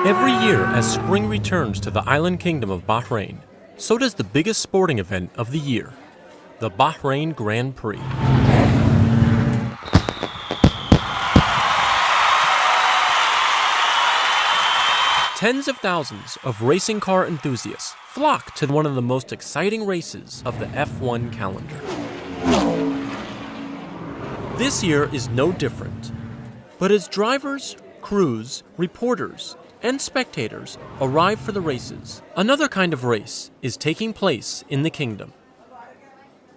Every year, as spring returns to the island kingdom of Bahrain, so does the biggest sporting event of the year, the Bahrain Grand Prix. Tens of thousands of racing car enthusiasts flock to one of the most exciting races of the F1 calendar. This year is no different, but as drivers, crews, reporters, and spectators arrive for the races, another kind of race is taking place in the kingdom.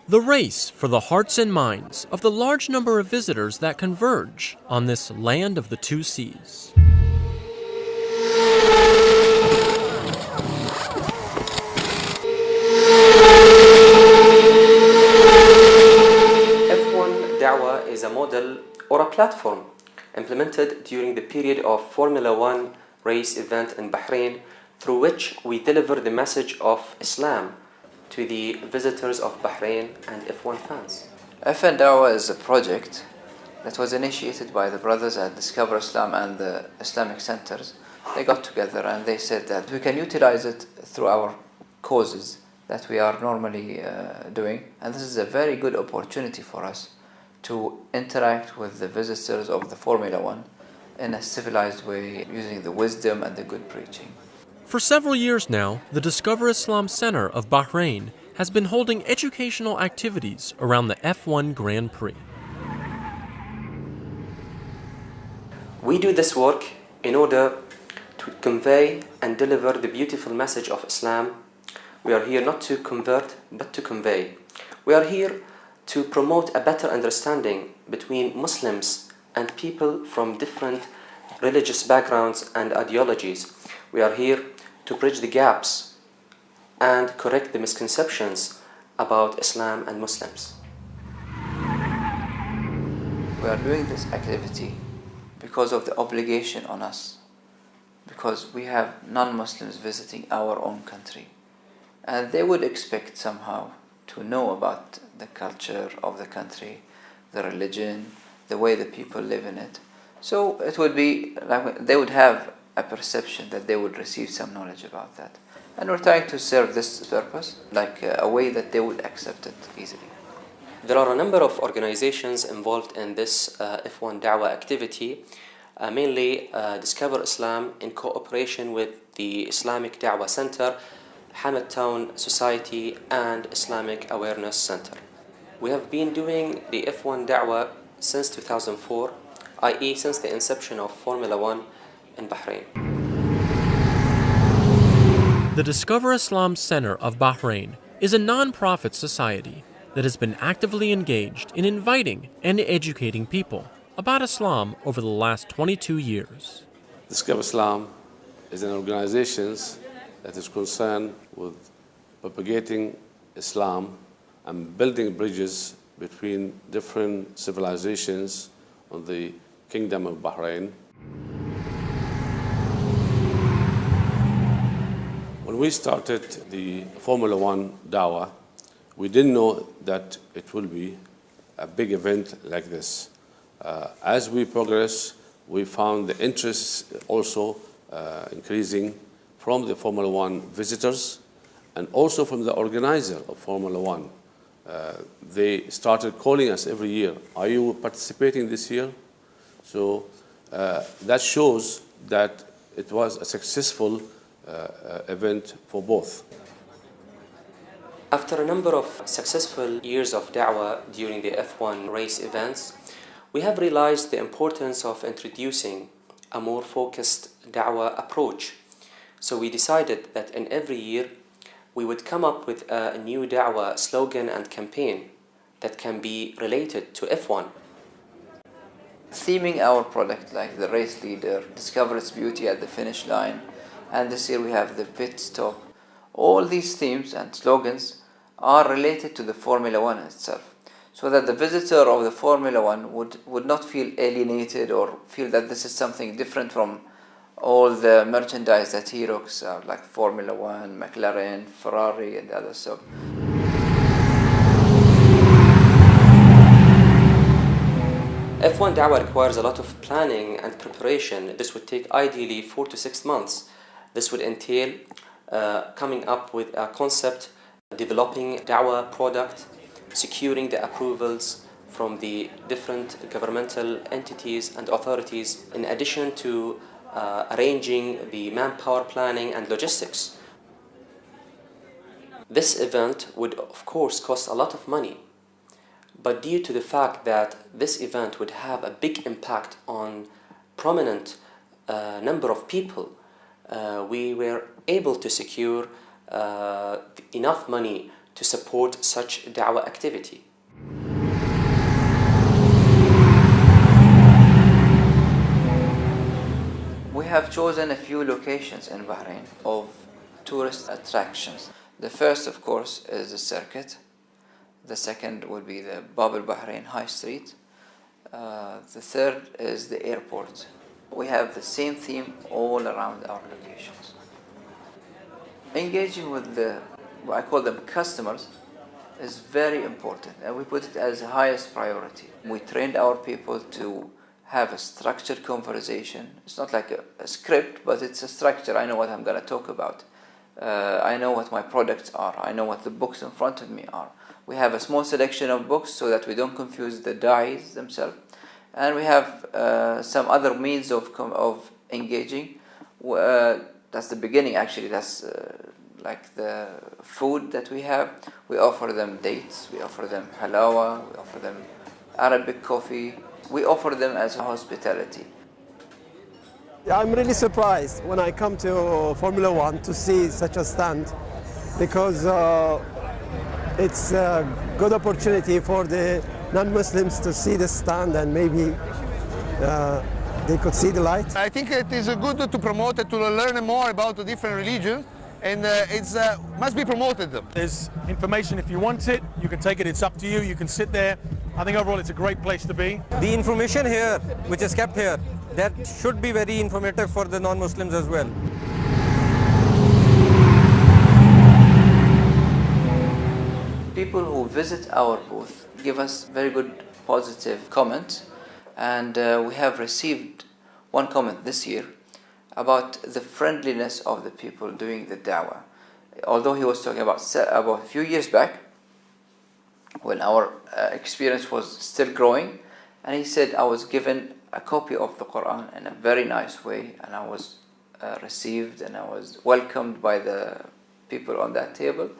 The race for the hearts and minds of the large number of visitors that converge on this land of the two seas. F1 dawah is a model or a platform implemented during the period of Formula One race event in Bahrain, through which we deliver the message of Islam to the visitors of Bahrain and F1 fans. F1 Dawah is a project that was initiated by the brothers at Discover Islam and the Islamic centers. They got together and they said that we can utilize it through our causes that we are normally doing, and this is a very good opportunity for us to interact with the visitors of the Formula One in a civilized way, using the wisdom and the good preaching. For several years now, the Discover Islam Center of Bahrain has been holding educational activities around the F1 Grand Prix. We do this work in order to convey and deliver the beautiful message of Islam. We are here not to convert, but to convey. We are here to promote a better understanding between Muslims and people from different religious backgrounds and ideologies. We are here to bridge the gaps and correct the misconceptions about Islam and Muslims. We are doing this activity because of the obligation on us, because we have non-Muslims visiting our own country, and they would expect somehow to know about the culture of the country, the religion, the way the people live in it. So it would be like they would have a perception that they would receive some knowledge about that. And we're trying to serve this purpose, like a way that they would accept it easily. There are a number of organizations involved in this F1 Dawah activity, mainly Discover Islam in cooperation with the Islamic Dawah Center, Hamad Town Society, and Islamic Awareness Center. We have been doing the F1 Dawah since 2004, i.e. since the inception of Formula One in Bahrain. The Discover Islam Center of Bahrain is a non-profit society that has been actively engaged in inviting and educating people about Islam over the last 22 years. Discover Islam is an organization that is concerned with propagating Islam and building bridges between different civilizations on the Kingdom of Bahrain. When we started the Formula One Dawah, we didn't know that it will be a big event like this. As we progress, we found the interest also increasing from the Formula One visitors and also from the organizer of Formula One. They started calling us every year, "Are you participating this year?" So that shows that it was a successful event for both. After a number of successful years of da'wah during the F1 race events, we have realized the importance of introducing a more focused da'wah approach. So we decided that in every year we would come up with a new da'wah slogan and campaign that can be related to F1. Theming our product like the race leader, discover its beauty at the finish line, and this year we have the pit stop. All these themes and slogans are related to the Formula One itself, so that the visitor of the Formula One would not feel alienated or feel that this is something different from all the merchandise that he looks like Formula One, McLaren, Ferrari, and others. So F1 dawah requires a lot of planning and preparation. This would take ideally 4 to 6 months. This would entail coming up with a concept, developing dawah product, securing the approvals from the different governmental entities and authorities, in addition to arranging the manpower planning and logistics. This event would of course cost a lot of money, but due to the fact that this event would have a big impact on prominent number of people, we were able to secure enough money to support such da'wah activity. We have chosen a few locations in Bahrain of tourist attractions. The first, of course, is the circuit. The second would be the Bab al-Bahrain High Street. The third is the airport. We have the same theme all around our locations. Engaging with what I call them customers, is very important, and we put it as the highest priority. We trained our people to have a structured conversation. It's not like a script, but it's a structure. I know what I'm going to talk about. I know what my products are. I know what the books in front of me are. We have a small selection of books so that we don't confuse the da'is themselves. And we have some other means of engaging. That's the beginning, actually. That's like the food that we have. We offer them dates, we offer them halawa, we offer them Arabic coffee. We offer them as hospitality. I'm really surprised when I come to Formula One to see such a stand, because it's a good opportunity for the non-Muslims to see the stand, and maybe they could see the light. I think it is good to promote it, to learn more about the different religions, and it must be promoted. There's information if you want it, you can take it, it's up to you, you can sit there. I think overall it's a great place to be. The information here, which is kept here, that should be very informative for the non-Muslims as well. People who visit our booth give us very good positive comments, and we have received one comment this year about the friendliness of the people doing the da'wah. Although he was talking about a few years back, when our experience was still growing, and he said, I was given a copy of the Quran in a very nice way, and I was received and I was welcomed by the people on that table.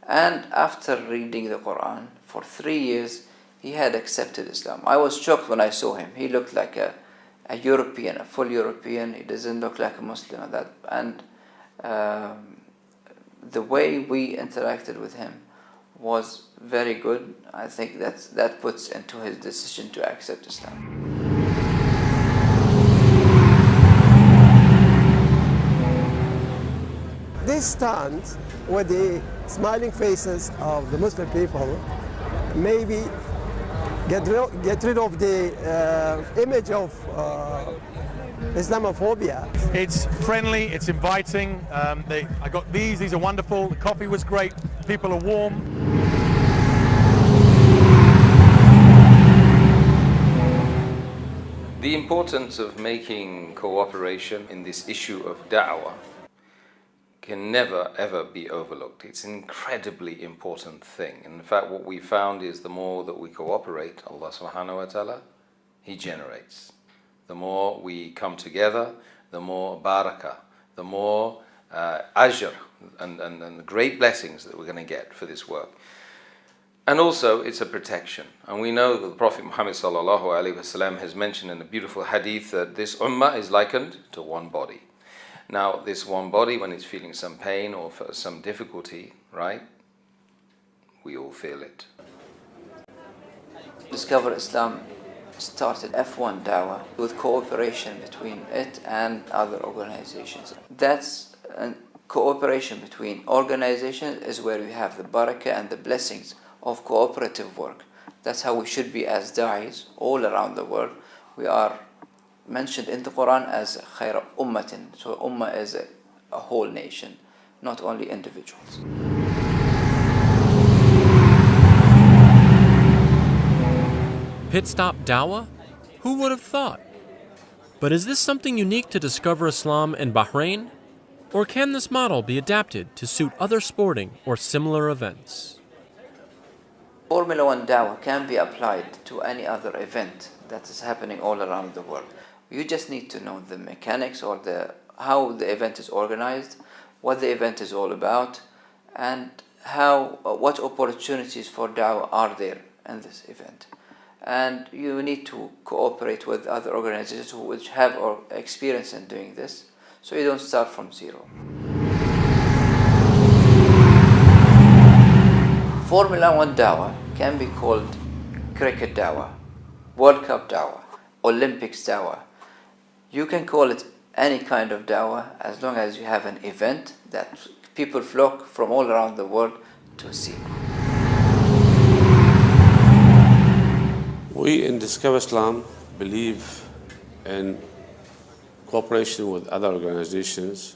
And after reading the Quran for 3 years, he had accepted Islam. I was shocked when I saw him. He looked like a European, a full European. He doesn't look like a Muslim at that. And the way we interacted with him was very good. I think that puts into his decision to accept Islam. This stand with the smiling faces of the Muslim people maybe get rid of the image of Islamophobia. It's friendly, it's inviting. I got these are wonderful. The coffee was great, people are warm. The importance of making cooperation in this issue of da'wah can never ever be overlooked. It's an incredibly important thing. In fact, what we found is the more that we cooperate, Allah subhanahu wa ta'ala, He generates. The more we come together, the more barakah, the more ajr and the great blessings that we're going to get for this work. And also, it's a protection. And we know that the Prophet Muhammad sallallahu alaihi wasallam has mentioned in a beautiful hadith that this ummah is likened to one body. Now, this one body, when it's feeling some pain or some difficulty, right, we all feel it. Discover Islam started F1 Dawah with cooperation between it and other organizations. That's cooperation between organizations is where we have the barakah and the blessings of cooperative work. That's how we should be as da'is all around the world. We are mentioned in the Quran as khayra ummatin. So ummah is a whole nation, not only individuals. Pit Stop Dawah? Who would have thought? But is this something unique to Discover Islam in Bahrain? Or can this model be adapted to suit other sporting or similar events? Formula One dawah can be applied to any other event that is happening all around the world. You just need to know the mechanics or how the event is organized, what the event is all about, and what opportunities for dawah are there in this event. And you need to cooperate with other organizations which have experience in doing this, so you don't start from zero. Formula One dawah can be called cricket dawah, World Cup dawah, Olympics dawah. You can call it any kind of dawah as long as you have an event that people flock from all around the world to see. We in Discover Islam believe in cooperation with other organizations,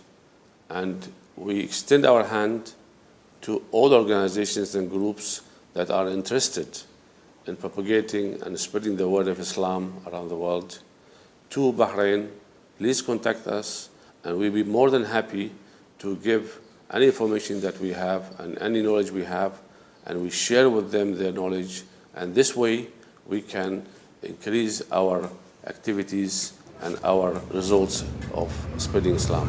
and we extend our hand to all organizations and groups that are interested in propagating and spreading the word of Islam around the world. To Bahrain, please contact us, and we'll be more than happy to give any information that we have and any knowledge we have, and we share with them their knowledge, and this way we can increase our activities and our results of spreading Islam.